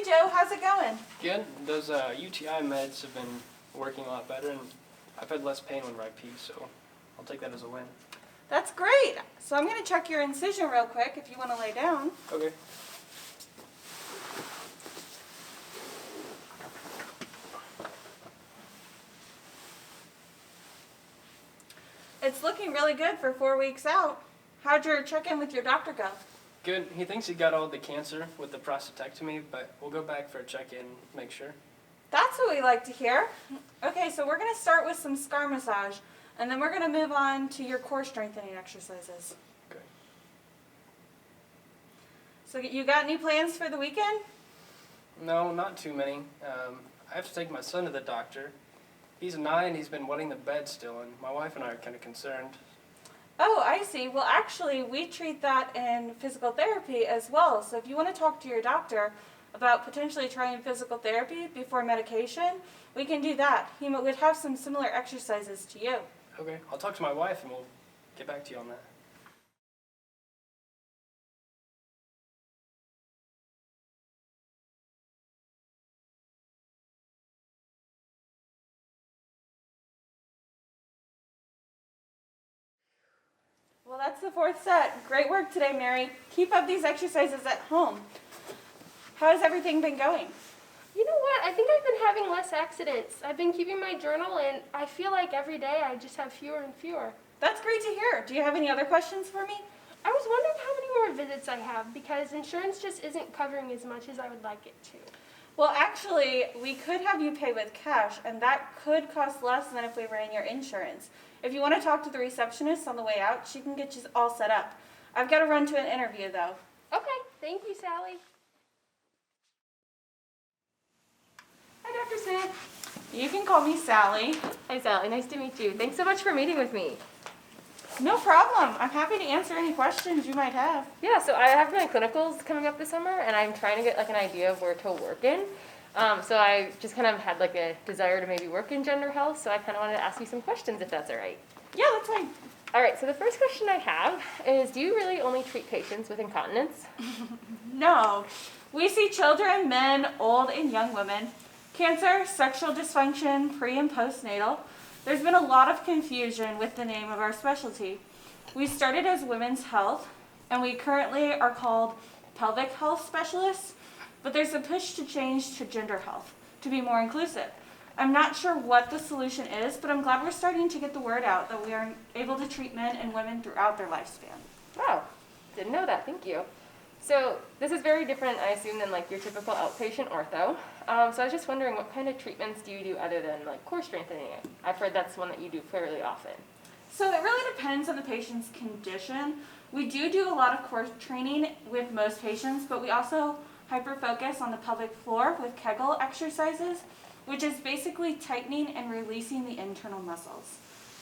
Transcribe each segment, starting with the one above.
Joe. How's it going? Good. Those UTI meds have been working a lot better, and I've had less pain whenever I pee, so I'll take that as a win. That's great. So I'm going to check your incision real quick if you want to lay down. Okay. It's looking really good for 4 weeks out. How'd your check-in with your doctor go? Good. He thinks he got all the cancer with the prostatectomy, but we'll go back for a check-in, make sure. That's what we like to hear. Okay, so we're going to start with some scar massage, and then we're going to move on to your core strengthening exercises. Okay. So you got any plans for the weekend? No, not too many. I have to take my son to the doctor. He's 9, he's been wetting the bed still, and my wife and I are kind of concerned. Oh, I see. Well, actually, we treat that in physical therapy as well. So if you want to talk to your doctor about potentially trying physical therapy before medication, we can do that. He would have some similar exercises to you. Okay, I'll talk to my wife and we'll get back to you on that. Well, that's the 4th set. Great work today, Mary. Keep up these exercises at home. How has everything been going? You know what? I think I've been having less accidents. I've been keeping my journal, and I feel like every day I just have fewer and fewer. That's great to hear. Do you have any other questions for me? I was wondering how many more visits I have because insurance just isn't covering as much as I would like it to. Well, actually, we could have you pay with cash, and that could cost less than if we ran your insurance. If you want to talk to the receptionist on the way out, she can get you all set up. I've got to run to an interview, though. Okay, thank you, Sally. Hi, Dr. Smith. You can call me Sally. Hi, Sally. Nice to meet you. Thanks so much for meeting with me. No problem. I'm happy to answer any questions you might have. Yeah, so I have my clinicals coming up this summer, and I'm trying to get like an idea of where to work in. So I just kind of had like a desire to maybe work in gender health, so I kind of wanted to ask you some questions if that's all right. Yeah, that's fine. All right, so the first question I have is, do you really only treat patients with incontinence? No. We see children, men, old and young women, cancer, sexual dysfunction, pre and postnatal. There's been a lot of confusion with the name of our specialty. We started as women's health, and we currently are called pelvic health specialists, but there's a push to change to gender health, to be more inclusive. I'm not sure what the solution is, but I'm glad we're starting to get the word out that we are able to treat men and women throughout their lifespan. Wow, didn't know that, thank you. So this is very different, I assume, than like your typical outpatient ortho. So I was just wondering, what kind of treatments do you do other than like core strengthening? I've heard that's one that you do fairly often. So it really depends on the patient's condition. We do a lot of core training with most patients, but we also hyper-focus on the pelvic floor with Kegel exercises, which is basically tightening and releasing the internal muscles.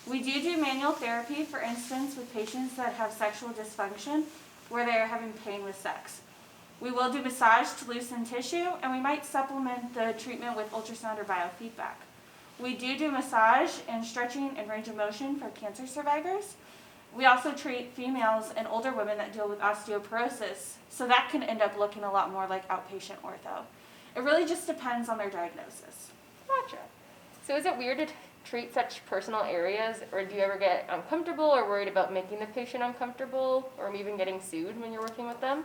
We do manual therapy, for instance, with patients that have sexual dysfunction, where they are having pain with sex. We will do massage to loosen tissue, and we might supplement the treatment with ultrasound or biofeedback. We do massage and stretching and range of motion for cancer survivors. We also treat females and older women that deal with osteoporosis, so that can end up looking a lot more like outpatient ortho. It really just depends on their diagnosis. Gotcha. So is it weird to treat such personal areas, or do you ever get uncomfortable or worried about making the patient uncomfortable, or even getting sued when you're working with them?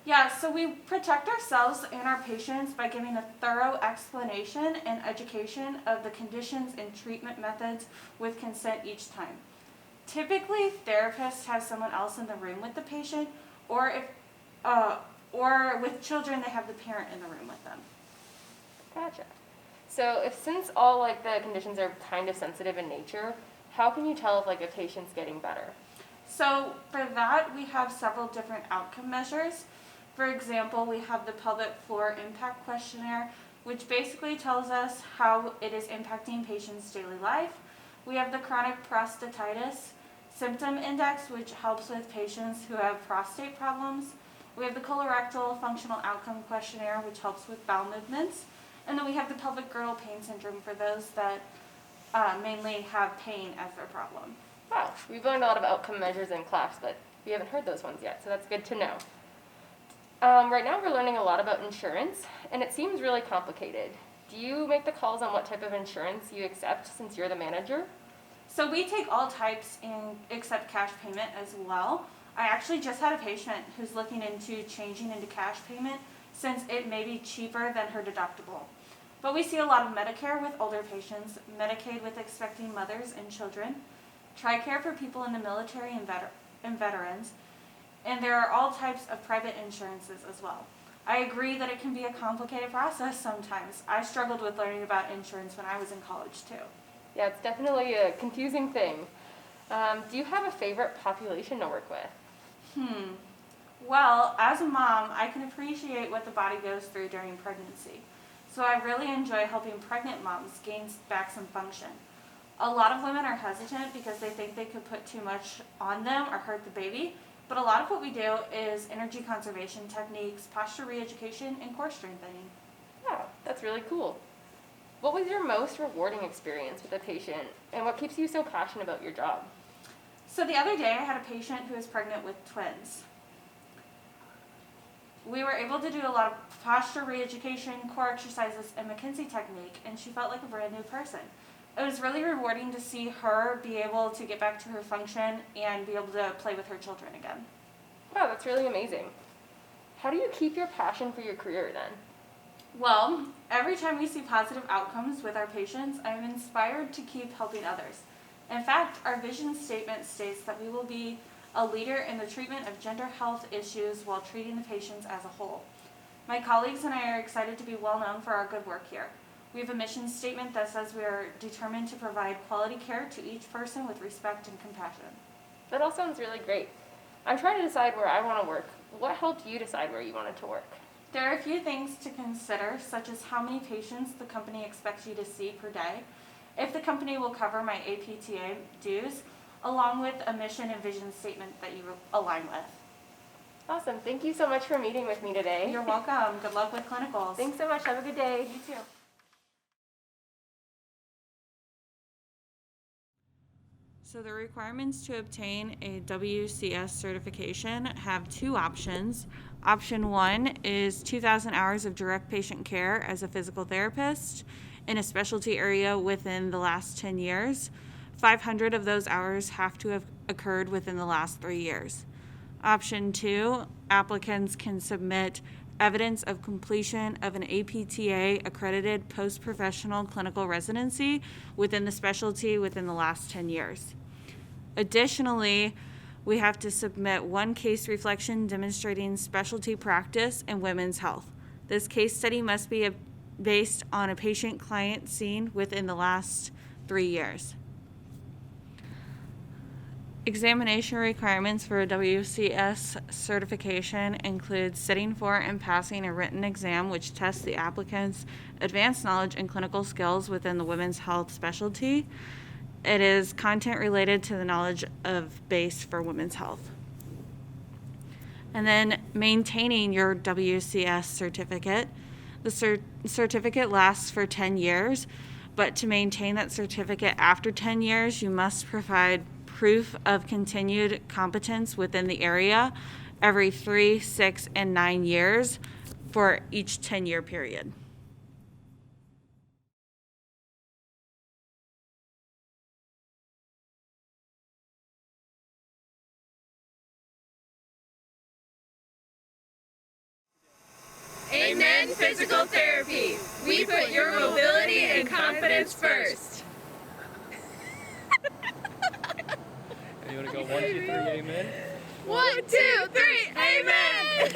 Yeah, so we protect ourselves and our patients by giving a thorough explanation and education of the conditions and treatment methods with consent each time. Typically, therapists have someone else in the room with the patient, or with children, they have the parent in the room with them. Gotcha. So since all like the conditions are kind of sensitive in nature, how can you tell if like a patient's getting better? So for that, we have several different outcome measures. For example, we have the pelvic floor impact questionnaire, which basically tells us how it is impacting patients' daily life. We have the chronic prostatitis symptom index, which helps with patients who have prostate problems. We have the colorectal functional outcome questionnaire, which helps with bowel movements. And then we have the pelvic girdle pain syndrome for those that mainly have pain as their problem. Wow, we've learned a lot of outcome measures in class, but we haven't heard those ones yet, so that's good to know. Right now we're learning a lot about insurance, and it seems really complicated. Do you make the calls on what type of insurance you accept since you're the manager? So we take all types and accept cash payment as well. I actually just had a patient who's looking into changing into cash payment since it may be cheaper than her deductible. But we see a lot of Medicare with older patients, Medicaid with expecting mothers and children, TRICARE for people in the military and veterans, and there are all types of private insurances as well. I agree that it can be a complicated process sometimes. I struggled with learning about insurance when I was in college too. Yeah, it's definitely a confusing thing. Do you have a favorite population to work with? Well, as a mom, I can appreciate what the body goes through during pregnancy. So I really enjoy helping pregnant moms gain back some function. A lot of women are hesitant because they think they could put too much on them or hurt the baby. But a lot of what we do is energy conservation techniques, posture re-education, and core strengthening. Yeah, that's really cool. What was your most rewarding experience with a patient, and what keeps you so passionate about your job? So the other day I had a patient who was pregnant with twins. We were able to do a lot of posture re-education, core exercises, and McKinsey technique, and she felt like a brand new person. It was really rewarding to see her be able to get back to her function and be able to play with her children again. Wow, that's really amazing. How do you keep your passion for your career then? Well, every time we see positive outcomes with our patients, I'm inspired to keep helping others. In fact, our vision statement states that we will be a leader in the treatment of gender health issues while treating the patients as a whole. My colleagues and I are excited to be well known for our good work here. We have a mission statement that says we are determined to provide quality care to each person with respect and compassion. That all sounds really great. I'm trying to decide where I want to work. What helped you decide where you wanted to work? There are a few things to consider, such as how many patients the company expects you to see per day, if the company will cover my APTA dues, along with a mission and vision statement that you align with. Awesome. Thank you so much for meeting with me today. You're welcome. Good luck with clinicals. Thanks so much. Have a good day. You too. So the requirements to obtain a WCS certification have two options. Option 1 is 2,000 hours of direct patient care as a physical therapist in a specialty area within the last 10 years. 500 of those hours have to have occurred within the last 3 years. Option 2, applicants can submit evidence of completion of an APTA accredited post-professional clinical residency within the specialty within the last 10 years. Additionally, we have to submit one case reflection demonstrating specialty practice in women's health. This case study must be based on a patient-client seen within the last 3 years. Examination requirements for a WCS certification include sitting for and passing a written exam which tests the applicant's advanced knowledge and clinical skills within the women's health specialty. It is content related to the knowledge of base for women's health. And then maintaining your WCS certificate. The certificate lasts for 10 years, but to maintain that certificate after 10 years, you must provide proof of continued competence within the area every 3, 6, and 9 years for each 10-year period. Amen Physical Therapy. We put your mobility and confidence first. You want to go 1, 2, 3, amen? 1, 2, 3, amen!